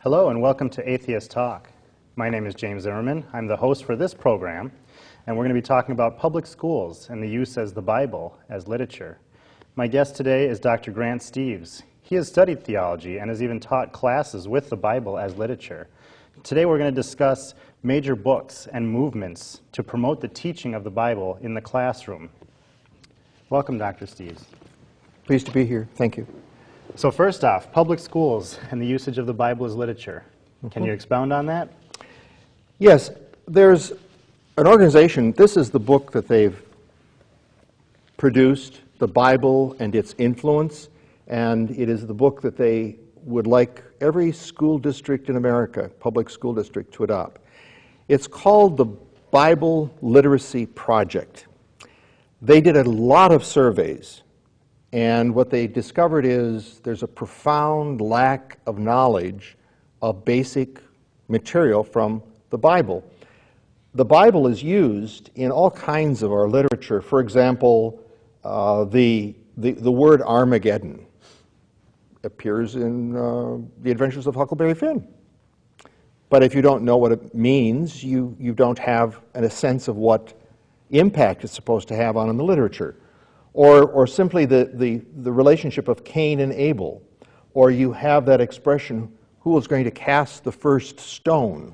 Hello and welcome to Atheist Talk. My name is James Zimmerman. I'm the host for this program, and we're going to be talking about public schools and the use of the Bible as literature. My guest today is Dr. Grant Steeves. He has studied theology and has even taught classes with the Bible as literature. Today we're going to discuss major books and movements to promote the teaching of the Bible in the classroom. Welcome, Dr. Steeves. Pleased to be here. Thank you. So first off, public schools and the usage of the Bible as literature. Can you expound on that? Yes, there's an organization, this is the book that they've produced, The Bible and Its Influence, and it is the book that they would like every school district in America, public school district, to adopt. It's called the Bible Literacy Project. They did a lot of surveys, and what they discovered is there's a profound lack of knowledge of basic material from the Bible. The Bible is used in all kinds of our literature. For example, the word Armageddon appears in The Adventures of Huckleberry Finn. But if you don't know what it means, you don't have a sense of what impact it's supposed to have on the literature. Or simply the relationship of Cain and Abel. Or you have that expression, who was going to cast the first stone?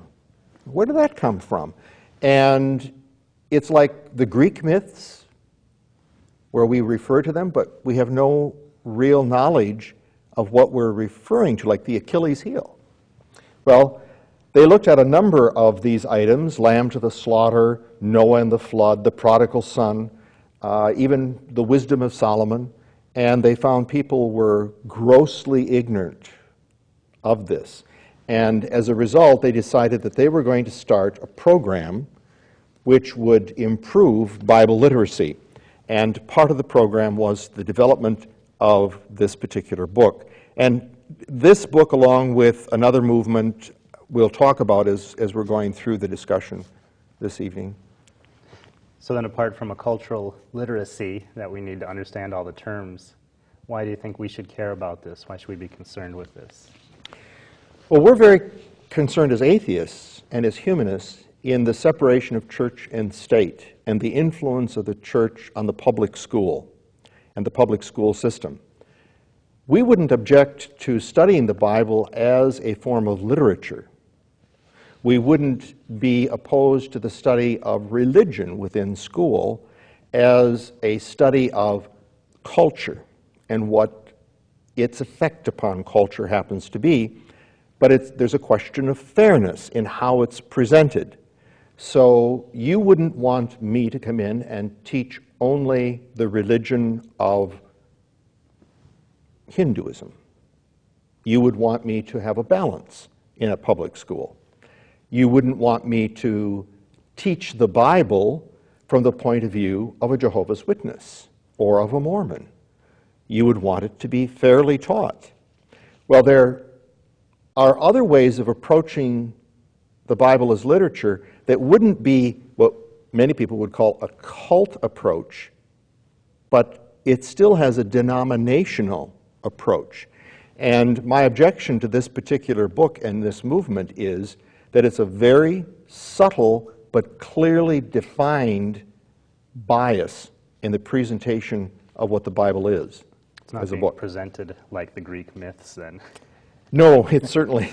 Where did that come from? And it's like the Greek myths, where we refer to them, but we have no real knowledge of what we're referring to, like the Achilles heel. Well, they looked at a number of these items, lamb to the slaughter, Noah and the flood, the prodigal son, even the wisdom of Solomon, and they found people were grossly ignorant of this. And as a result, they decided that they were going to start a program which would improve Bible literacy. And part of the program was the development of this particular book. And this book, along with another movement we'll talk about as we're going through the discussion this evening. So then, apart from a cultural literacy that we need to understand all the terms, why do you think we should care about this? Why should we be concerned with this? Well, we're very concerned as atheists and as humanists in the separation of church and state and the influence of the church on the public school and the public school system. We wouldn't object to studying the Bible as a form of literature. We wouldn't be opposed to the study of religion within school as a study of culture and what its effect upon culture happens to be, but there's a question of fairness in how it's presented. So you wouldn't want me to come in and teach only the religion of Hinduism. You would want me to have a balance in a public school. You wouldn't want me to teach the Bible from the point of view of a Jehovah's Witness or of a Mormon. You would want it to be fairly taught. Well, there are other ways of approaching the Bible as literature that wouldn't be what many people would call a cult approach, but it still has a denominational approach. And my objection to this particular book and this movement is that it's a very subtle but clearly defined bias in the presentation of what the Bible is. It's not as a being book. Presented like the Greek myths, then. No, it certainly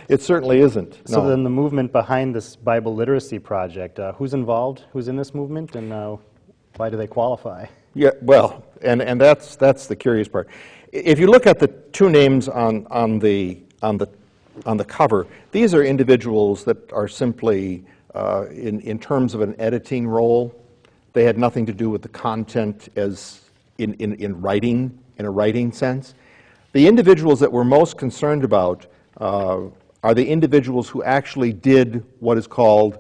isn't. So No. then the movement behind this Bible Literacy Project, who's involved? Who's in this movement, and why do they qualify? Yeah, well, and that's the curious part. If you look at the two names on the cover, these are individuals that are simply in terms of an editing role. They had nothing to do with the content as in writing, in a writing sense. The individuals that we're most concerned about are the individuals who actually did what is called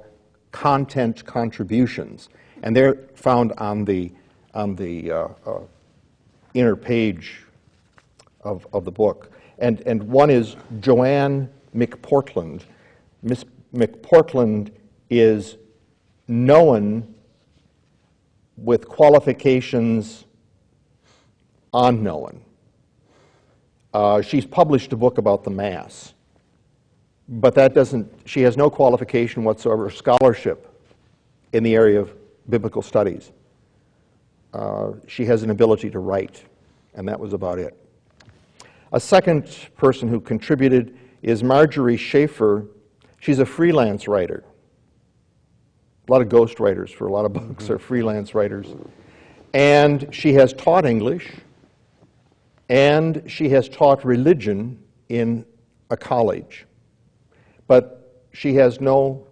content contributions, and they're found on the inner page of the book. And one is Joanne McPortland. Miss McPortland is known with qualifications unknown. She's published a book about the Mass. but that doesn't, she has no qualification whatsoever, scholarship in the area of biblical studies. She has an ability to write, and that was about it. A second person who contributed is Marjorie Schaefer. She's a freelance writer. A lot of ghost writers for a lot of books are freelance writers. And she has taught English, and she has taught religion in a college. But she has no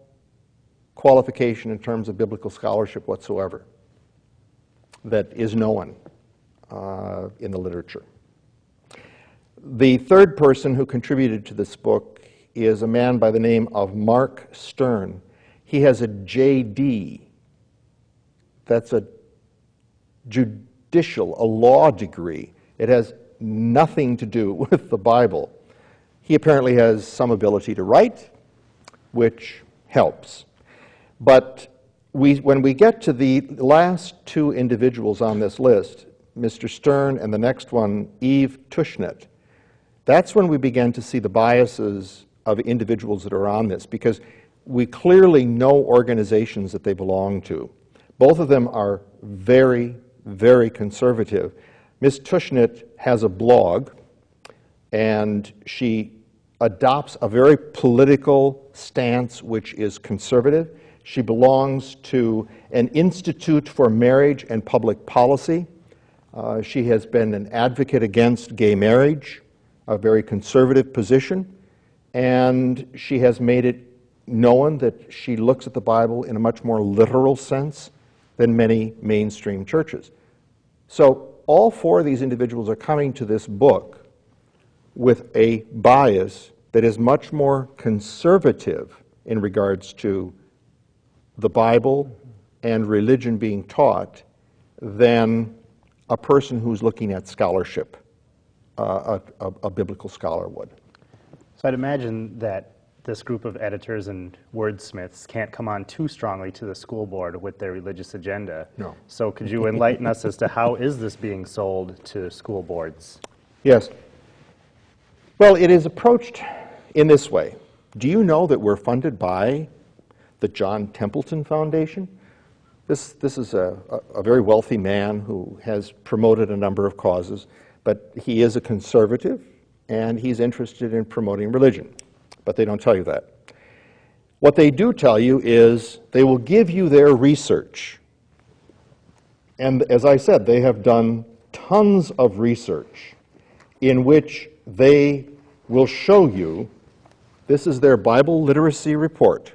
qualification in terms of biblical scholarship whatsoever that is known in the literature. The third person who contributed to this book is a man by the name of Mark Stern. He has a JD. That's a judicial, a law degree. It has nothing to do with the Bible. He apparently has some ability to write, which helps. But when we get to the last two individuals on this list, Mr. Stern and the next one, Eve Tushnet, that's when we begin to see the biases of individuals that are on this, because we clearly know organizations that they belong to. Both of them are very, very conservative. Ms. Tushnet has a blog, and she adopts a very political stance which is conservative. She belongs to an Institute for Marriage and Public Policy. She has been an advocate against gay marriage, a very conservative position, and she has made it known that she looks at the Bible in a much more literal sense than many mainstream churches. So all four of these individuals are coming to this book with a bias that is much more conservative in regards to the Bible and religion being taught than a person who's looking at scholarship, a biblical scholar would. So I'd imagine that this group of editors and wordsmiths can't come on too strongly to the school board with their religious agenda. No. So could you enlighten us as to how is this being sold to school boards? Yes. Well, it is approached in this way. Do you know that we're funded by the John Templeton Foundation? This is a very wealthy man who has promoted a number of causes, but he is a conservative, and he's interested in promoting religion. But they don't tell you that. What they do tell you is they will give you their research. And as I said, they have done tons of research in which they will show you, this is their Bible literacy report,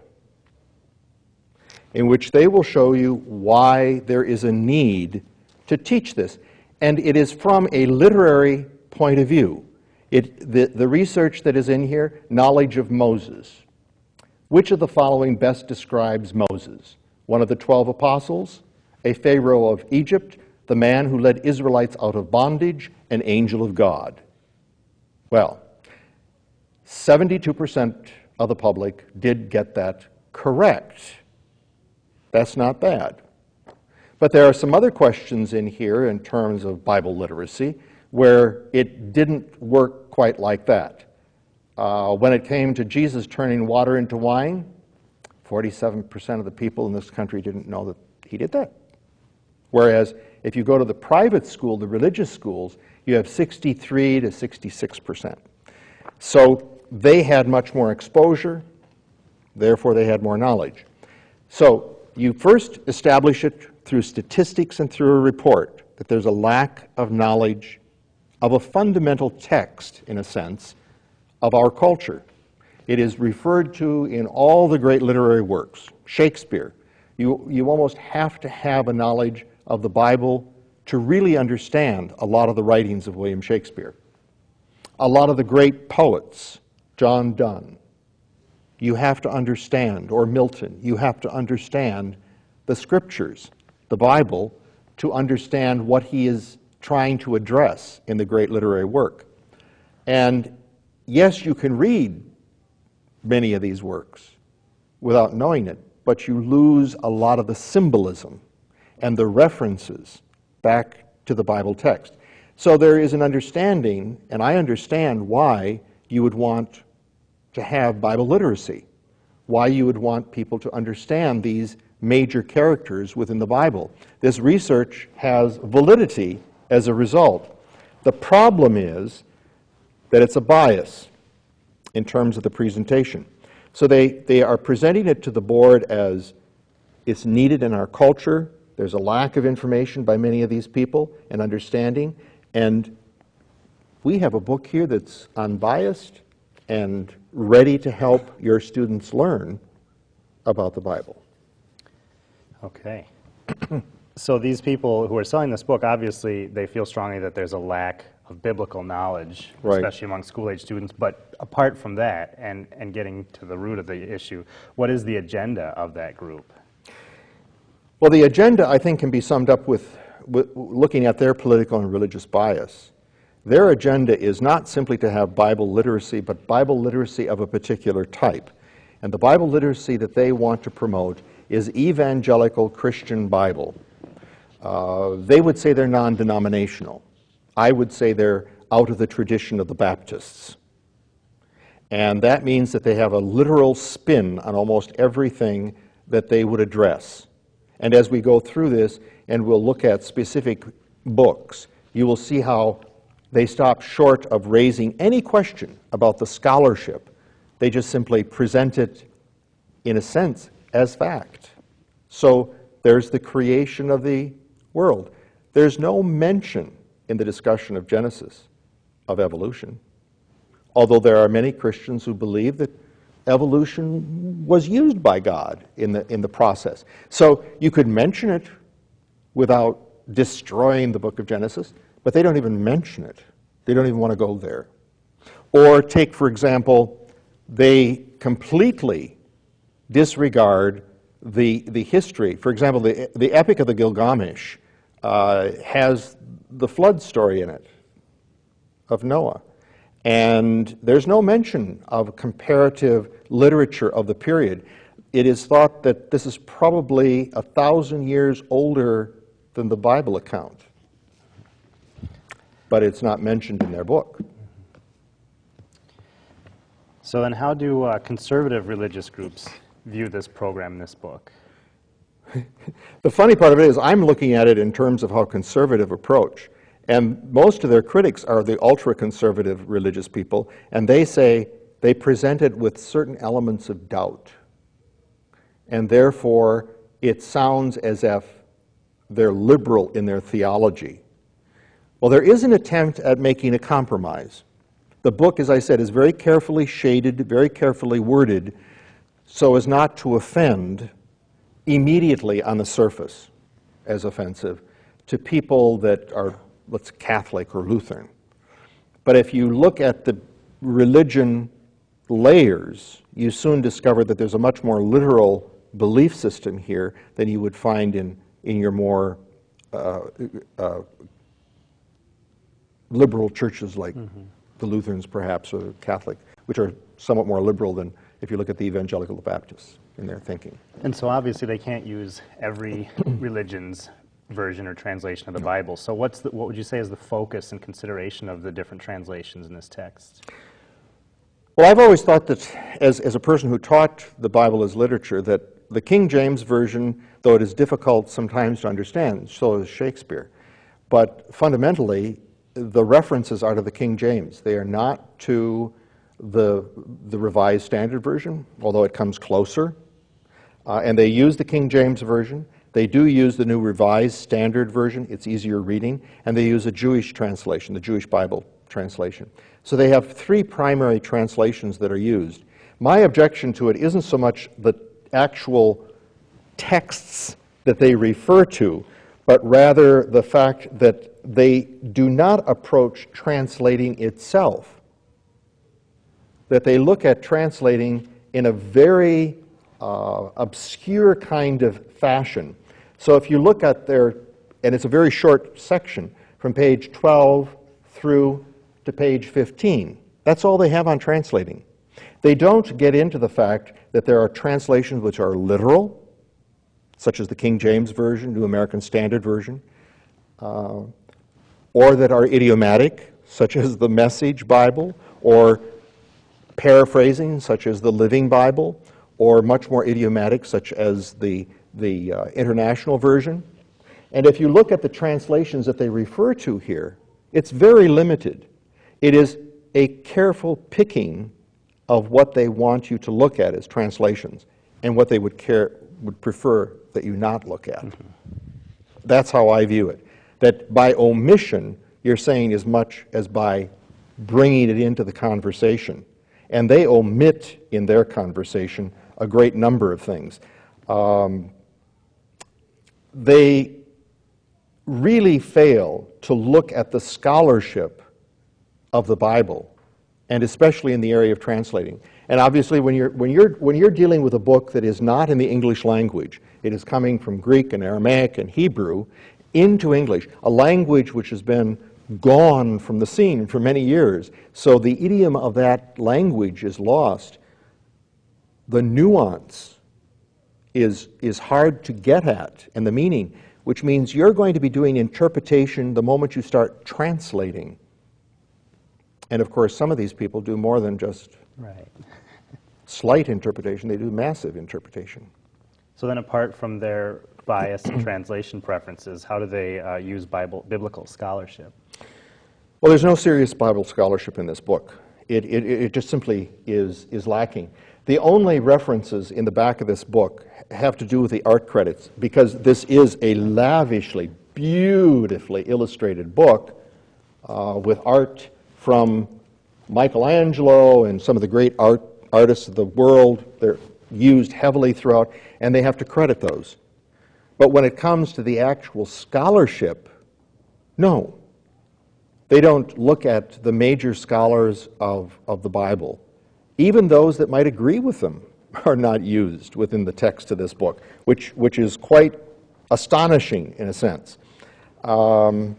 in which they will show you why there is a need to teach this. And it is from a literary point of view. The research that is in here, knowledge of Moses. Which of the following best describes Moses? One of the 12 apostles, a Pharaoh of Egypt, the man who led Israelites out of bondage, an angel of God. Well, 72% of the public did get that correct. That's not bad. But there are some other questions in here in terms of Bible literacy where it didn't work quite like that. When it came to Jesus turning water into wine, 47% of the people in this country didn't know that he did that. Whereas if you go to the private school, the religious schools, you have 63 to 66%. So they had much more exposure, therefore they had more knowledge. So you first establish it through statistics and through a report that there's a lack of knowledge of a fundamental text, in a sense, of our culture. It is referred to in all the great literary works. Shakespeare. You almost have to have a knowledge of the Bible to really understand a lot of the writings of William Shakespeare. A lot of the great poets, John Donne, you have to understand, or Milton, you have to understand the scriptures, the Bible, to understand what he is trying to address in the great literary work. And yes, you can read many of these works without knowing it, but you lose a lot of the symbolism and the references back to the Bible text. So there is an understanding, and I understand why you would want to have Bible literacy, why you would want people to understand these major characters within the Bible. This research has validity as a result. The problem is that it's a bias in terms of the presentation. So they are presenting it to the board as it's needed in our culture. There's a lack of information by many of these people and understanding. And we have a book here that's unbiased and ready to help your students learn about the Bible. Okay. So these people who are selling this book, obviously, they feel strongly that there's a lack of biblical knowledge, Right. especially among school-age students. But apart from that, and getting to the root of the issue, what is the agenda of that group? Well, the agenda, I think, can be summed up with looking at their political and religious bias. Their agenda is not simply to have Bible literacy, but Bible literacy of a particular type. And the Bible literacy that they want to promote is Evangelical Christian Bible. They would say they're non-denominational. I would say they're out of the tradition of the Baptists. And that means that they have a literal spin on almost everything that they would address. And as we go through this, and we'll look at specific books, you will see how they stop short of raising any question about the scholarship. They just simply present it, in a sense, as fact. So there's the creation of the world. There's no mention in the discussion of Genesis of evolution, although there are many Christians who believe that evolution was used by God in the process. So you could mention it without destroying the book of Genesis, but they don't even mention it. They don't even want to go there. Or take, for example, they completely disregard the history. For example, the Epic of the Gilgamesh has the flood story in it of Noah. And there's no mention of comparative literature of the period. It is thought that this is probably 1,000 years older than the Bible account. But it's not mentioned in their book. So then how do conservative religious groups view this program in this book? The funny part of it is I'm looking at it in terms of how conservative approach. And most of their critics are the ultra-conservative religious people, and they say they present it with certain elements of doubt. And therefore, it sounds as if they're liberal in their theology. Well, there is an attempt at making a compromise. The book, as I said, is very carefully shaded, very carefully worded, so as not to offend immediately on the surface as offensive to people that are, let's say, Catholic or Lutheran. But if you look at the religion layers, you soon discover that there's a much more literal belief system here than you would find in your more liberal churches like the Lutherans, perhaps, or the Catholic, which are somewhat more liberal than if you look at the Evangelical Baptists in their thinking. And so obviously they can't use every religion's version or translation of the Bible. So what would you say is the focus and consideration of the different translations in this text? Well, I've always thought that, as a person who taught the Bible as literature, that the King James Version, though it is difficult sometimes to understand, so is Shakespeare, but fundamentally, the references are to the King James. They are not to the Revised Standard Version, although it comes closer. And they use the King James Version. They do use the New Revised Standard Version. It's easier reading. And they use a Jewish translation, the Jewish Bible translation. So they have three primary translations that are used. My objection to it isn't so much the actual texts that they refer to, but rather the fact that they do not approach translating itself, that they look at translating in a very obscure kind of fashion. So if you look at their, and it's a very short section, from page 12 through to page 15, that's all they have on translating. They don't get into the fact that there are translations which are literal, such as the King James Version, New American Standard Version, or that are idiomatic, such as the Message Bible, or paraphrasing, such as the Living Bible, or much more idiomatic, such as the International Version. And if you look at the translations that they refer to here, it's very limited. It is a careful picking of what they want you to look at as translations and what they would prefer that you not look at. Mm-hmm. That's how I view it. That by omission, you're saying as much as by bringing it into the conversation. And they omit in their conversation a great number of things. They really fail to look at the scholarship of the Bible, and especially in the area of translating. And obviously, when you're dealing with a book that is not in the English language, it is coming from Greek and Aramaic and Hebrew into English, a language which has been gone from the scene for many years. So the idiom of that language is lost. The nuance is hard to get at, and the meaning, which means you're going to be doing interpretation the moment you start translating. And of course, some of these people do more than just slight interpretation, they do massive interpretation. So then apart from their bias and translation preferences, how do they use biblical scholarship? Well, there's no serious Bible scholarship in this book. It just simply is lacking. The only references in the back of this book have to do with the art credits, because this is a lavishly, beautifully illustrated book with art from Michelangelo and some of the great artists of the world. They're used heavily throughout, and they have to credit those. But when it comes to the actual scholarship, no. They don't look at the major scholars of the Bible. Even those that might agree with them are not used within the text of this book, which is quite astonishing in a sense. The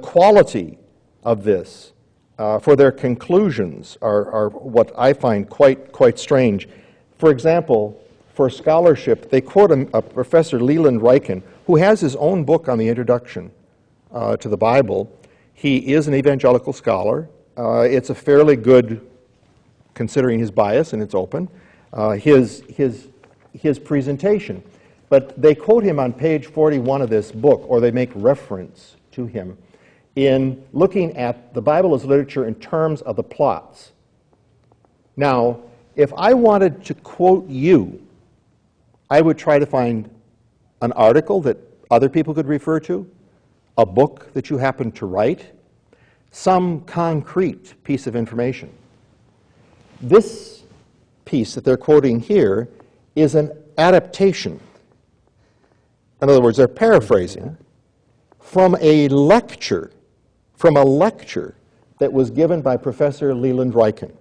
quality of this for their conclusions are what I find quite strange. For example, for scholarship, they quote a Professor Leland Ryken, who has his own book on the introduction to the Bible. He is an evangelical scholar. It's a fairly good, considering his bias, and it's open, his presentation. But they quote him on page 41 of this book, or they make reference to him, in looking at the Bible as literature in terms of the plots. Now, if I wanted to quote you, I would try to find an article that other people could refer to, a book that you happen to write, some concrete piece of information. This piece that they're quoting here is an adaptation. In other words, they're paraphrasing from a lecture that was given by Professor Leland Ryken.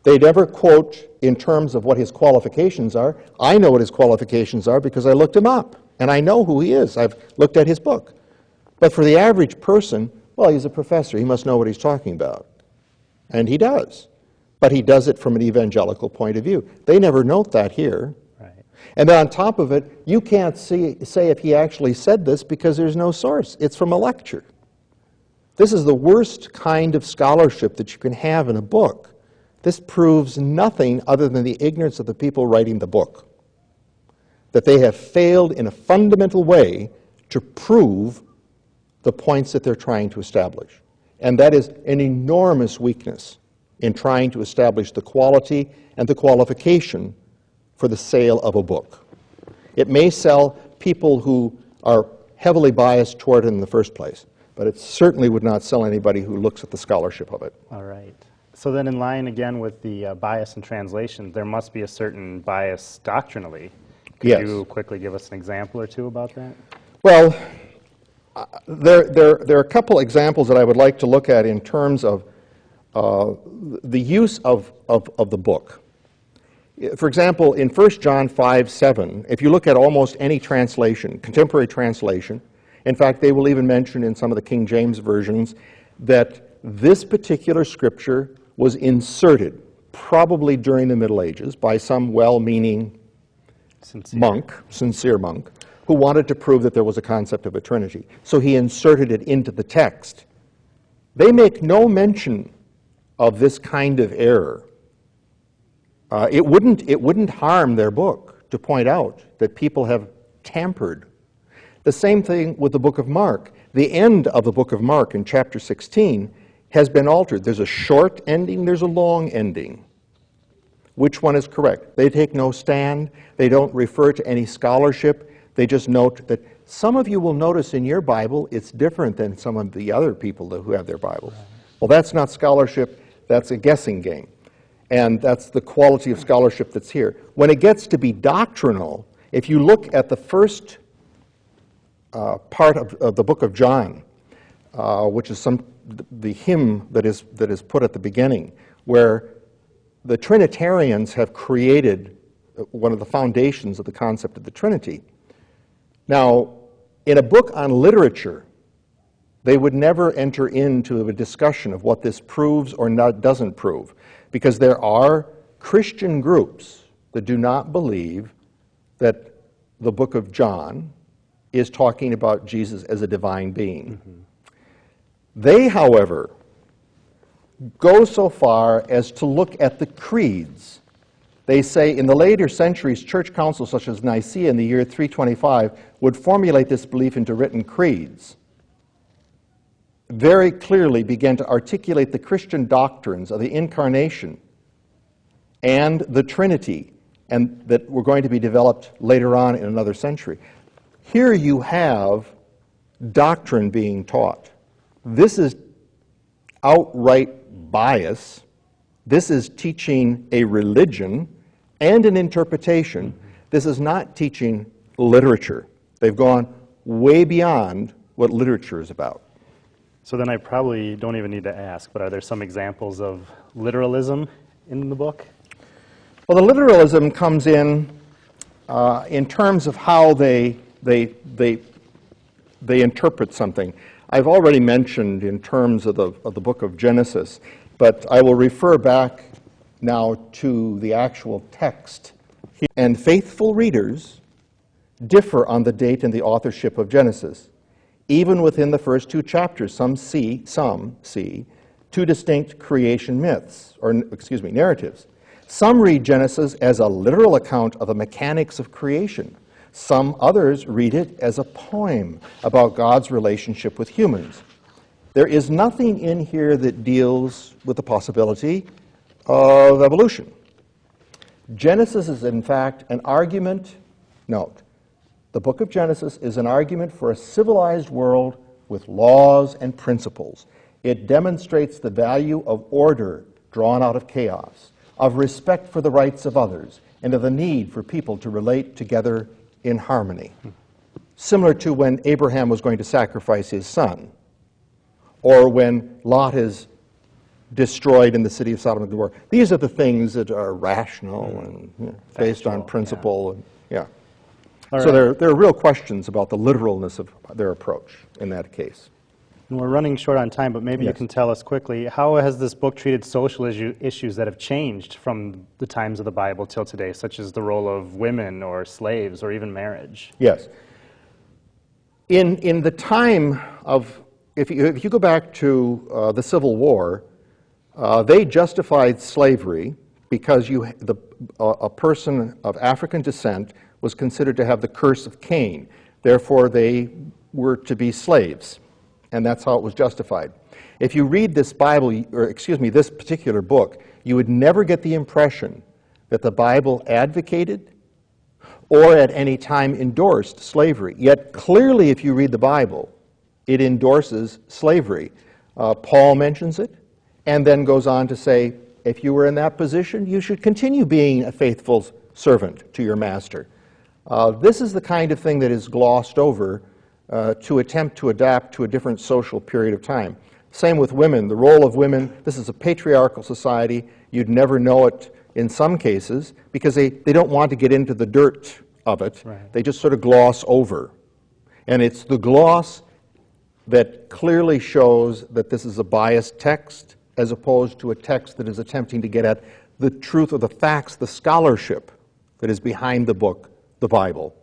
They never quote in terms of what his qualifications are. I know what his qualifications are because I looked him up, and I know who he is. I've looked at his book. But for the average person, well, he's a professor. He must know what he's talking about. And he does. But he does it from an evangelical point of view. They never note that here. Right. And then on top of it, you can't say if he actually said this because there's no source. It's from a lecture. This is the worst kind of scholarship that you can have in a book. This proves nothing other than the ignorance of the people writing the book. That they have failed in a fundamental way to prove the points that they're trying to establish. And that is an enormous weakness in trying to establish the quality and the qualification for the sale of a book. It may sell people who are heavily biased toward it in the first place, but it certainly would not sell anybody who looks at the scholarship of it. All right. So then in line again with the bias in translation, there must be a certain bias doctrinally. Could you quickly give us an example or two about that? Well, there are a couple examples that I would like to look at in terms of the use of the book. For example, in 1 John 5:7, if you look at almost any translation, contemporary translation, in fact, they will even mention in some of the King James versions that this particular scripture was inserted, probably during the Middle Ages, by some well-meaning sincere monk, who wanted to prove that there was a concept of a Trinity. So he inserted it into the text. They make no mention of this kind of error, it wouldn't harm their book to point out that people have tampered. The same thing with the book of Mark. The end of the book of Mark in chapter 16 has been altered. There's a short ending, there's a long ending. Which one is correct? They take no stand. They don't refer to any scholarship. They just note that some of you will notice in your Bible it's different than some of the other people who have their Bibles. Well, that's not scholarship. That's a guessing game. And that's the quality of scholarship that's here. When it gets to be doctrinal, if you look at the first part of the book of John, which is the hymn that is put at the beginning, where the Trinitarians have created one of the foundations of the concept of the Trinity. Now, in a book on literature, they would never enter into a discussion of what this proves or doesn't prove, because there are Christian groups that do not believe that the book of John is talking about Jesus as a divine being. Mm-hmm. They, however, go so far as to look at the creeds. They say in the later centuries, church councils such as Nicaea in the year 325 would formulate this belief into written creeds, very clearly began to articulate the Christian doctrines of the Incarnation and the Trinity, and that were going to be developed later on in another century. Here you have doctrine being taught. This is outright bias. This is teaching a religion and an interpretation. This is not teaching literature. They've gone way beyond what literature is about. So then I probably don't even need to ask, but are there some examples of literalism in the book? Well, the literalism comes in terms of how they interpret something. I've already mentioned in terms of the book of Genesis, but I will refer back now to the actual text. And faithful readers differ on the date and the authorship of Genesis. Even within the first two chapters, some see two distinct creation myths, or narratives. Some read Genesis as a literal account of the mechanics of creation. Some others read it as a poem about God's relationship with humans. There is nothing in here that deals with the possibility of evolution. Genesis is, in fact, an argument. Note, the book of Genesis is an argument for a civilized world with laws and principles. It demonstrates the value of order drawn out of chaos, of respect for the rights of others, and of the need for people to relate together in harmony. Similar to when Abraham was going to sacrifice his son, or when Lot is destroyed in the city of Sodom and Gomorrah. These are the things that are rational and based on principle. Yeah. So there are real questions about the literalness of their approach in that case. And we're running short on time, but maybe you can tell us quickly, how has this book treated social issues that have changed from the times of the Bible till today, such as the role of women or slaves or even marriage? Yes. In the time of, if you go back to the Civil War, they justified slavery because a person of African descent was considered to have the curse of Cain. Therefore, they were to be slaves, and that's how it was justified. If you read this this particular book, you would never get the impression that the Bible advocated or at any time endorsed slavery. Yet clearly, if you read the Bible, it endorses slavery. Paul mentions it, and then goes on to say, if you were in that position, you should continue being a faithful servant to your master. This is the kind of thing that is glossed over to attempt to adapt to a different social period of time. Same with women. The role of women, this is a patriarchal society. You'd never know it in some cases because they don't want to get into the dirt of it. Right. They just sort of gloss over. And it's the gloss that clearly shows that this is a biased text as opposed to a text that is attempting to get at the truth of the facts, the scholarship that is behind the book, the Bible.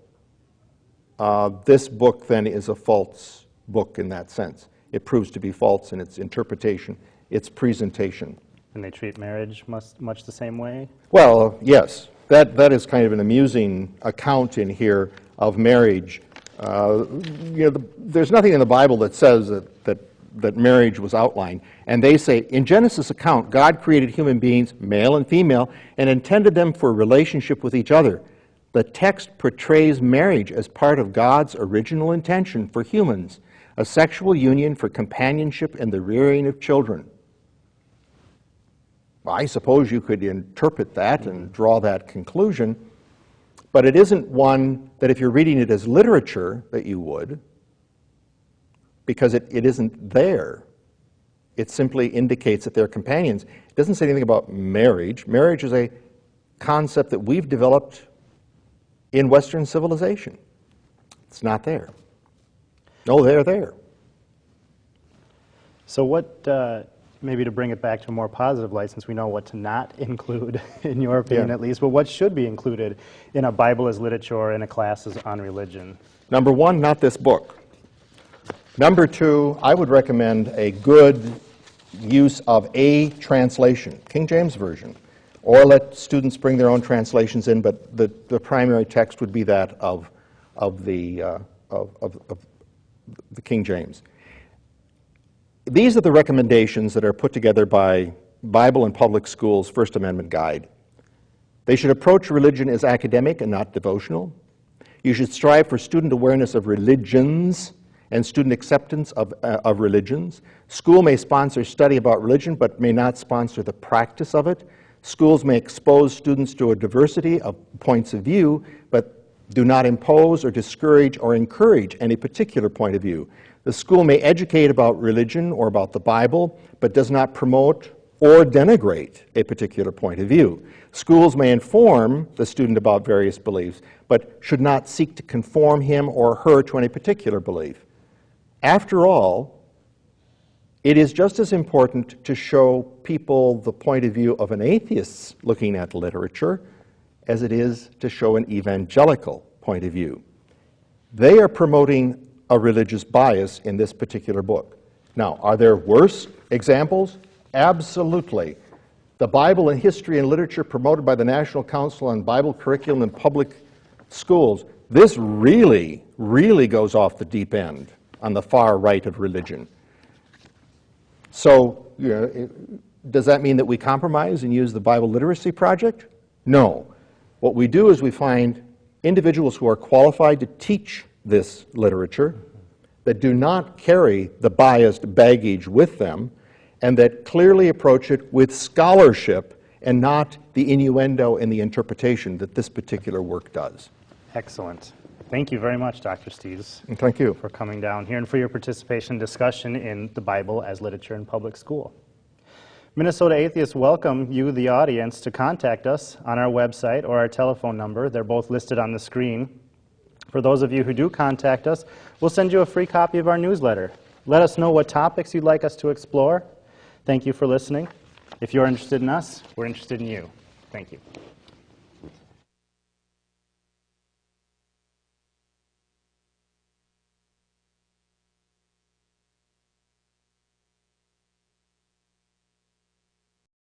This book then is a false book in that sense. It proves to be false in its interpretation, its presentation. and they treat marriage much the same way? Well, yes. That is kind of an amusing account in here of marriage. There's nothing in the Bible that says that marriage was outlined. And they say, in Genesis account, God created human beings, male and female, and intended them for a relationship with each other. The text portrays marriage as part of God's original intention for humans, a sexual union for companionship and the rearing of children. I suppose you could interpret that and draw that conclusion, but it isn't one that if you're reading it as literature that you would, because it isn't there. It simply indicates that they're companions. It doesn't say anything about marriage. Marriage is a concept that we've developed in Western civilization. It's not there. No, they're there. So what, maybe to bring it back to a more positive light, since we know what to not include, in your opinion at least, but what should be included in a Bible as literature or in a classes on religion? Number one, not this book. Number two, I would recommend a good use of a translation, King James Version, or let students bring their own translations in, but the primary text would be that of the King James. These are the recommendations that are put together by Bible and Public Schools First Amendment Guide. They should approach religion as academic and not devotional. You should strive for student awareness of religions and student acceptance of religions. School may sponsor study about religion, but may not sponsor the practice of it. Schools may expose students to a diversity of points of view, but do not impose or discourage or encourage any particular point of view. The school may educate about religion or about the Bible, but does not promote or denigrate a particular point of view. Schools may inform the student about various beliefs, but should not seek to conform him or her to any particular belief. After all, it is just as important to show people the point of view of an atheist looking at literature as it is to show an evangelical point of view. They are promoting a religious bias in this particular book. Now, are there worse examples? Absolutely. The Bible and History and Literature promoted by the National Council on Bible Curriculum in Public Schools, this really, really goes off the deep end on the far right of religion. So, does that mean that we compromise and use the Bible Literacy Project? No. What we do is we find individuals who are qualified to teach this literature, that do not carry the biased baggage with them, and that clearly approach it with scholarship and not the innuendo and the interpretation that this particular work does. Excellent. Thank you very much, Dr. Steves. And thank you for coming down here and for your participation and discussion in the Bible as literature in public school. Minnesota Atheists welcome you, the audience, to contact us on our website or our telephone number. They're both listed on the screen. For those of you who do contact us, we'll send you a free copy of our newsletter. Let us know what topics you'd like us to explore. Thank you for listening. If you're interested in us, we're interested in you. Thank you.